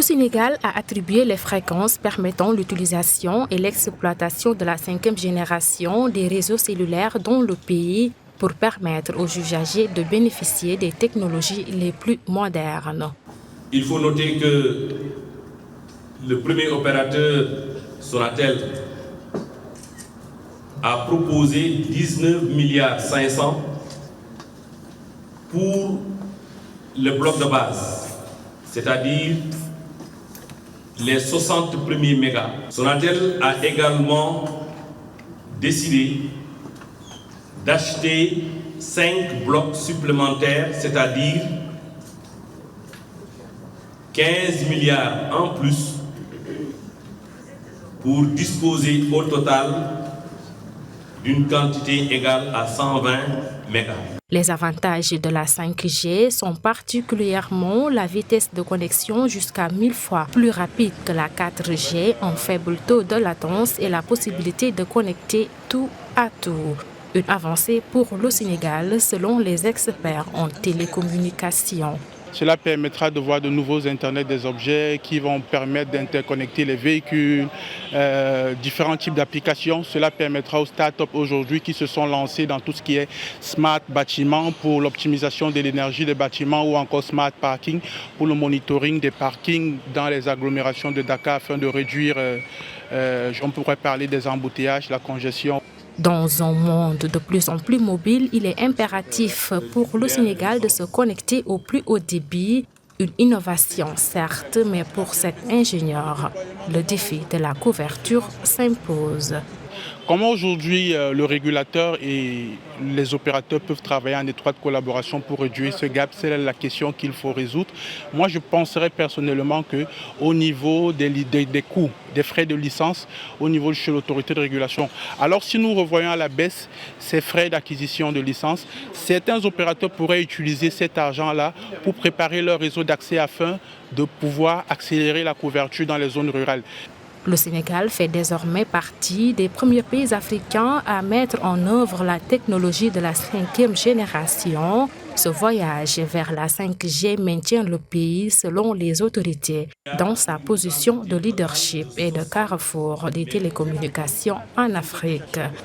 Le Sénégal a attribué les fréquences permettant l'utilisation et l'exploitation de la 5e génération des réseaux cellulaires dans le pays pour permettre aux usagers de bénéficier des technologies les plus modernes. Il faut noter que le premier opérateur, Sonatel, a proposé 19,5 milliards pour le bloc de base, c'est-à-dire les 60 premiers mégas. Sonatel a également décidé d'acheter 5 blocs supplémentaires, c'est-à-dire 15 milliards en plus pour disposer au total d'une quantité égale à 120 mégas. Les avantages de la 5G sont particulièrement la vitesse de connexion jusqu'à 1000 fois plus rapide que la 4G en faible taux de latence et la possibilité de connecter tout à tout. Une avancée pour le Sénégal selon les experts en télécommunications. Cela permettra de voir de nouveaux Internet des objets qui vont permettre d'interconnecter les véhicules, différents types d'applications. Cela permettra aux startups aujourd'hui qui se sont lancés dans tout ce qui est smart bâtiment pour l'optimisation de l'énergie des bâtiments ou encore smart parking pour le monitoring des parkings dans les agglomérations de Dakar afin de réduire, on pourrait parler des embouteillages, la congestion. Dans un monde de plus en plus mobile, il est impératif pour le Sénégal de se connecter au plus haut débit. Une innovation certes, mais pour cet ingénieur, le défi de la couverture s'impose. Comment aujourd'hui le régulateur et les opérateurs peuvent travailler en étroite collaboration pour réduire ce gap? C'est la question qu'il faut résoudre. Moi, je penserais personnellement qu'au niveau des coûts, des frais de licence, au niveau de l'autorité de régulation, alors si nous revoyons à la baisse ces frais d'acquisition de licence, certains opérateurs pourraient utiliser cet argent-là pour préparer leur réseau d'accès afin de pouvoir accélérer la couverture dans les zones rurales. Le Sénégal fait désormais partie des premiers pays africains à mettre en œuvre la technologie de la 5e génération. Ce voyage vers la 5G maintient le pays, selon les autorités, dans sa position de leadership et de carrefour des télécommunications en Afrique.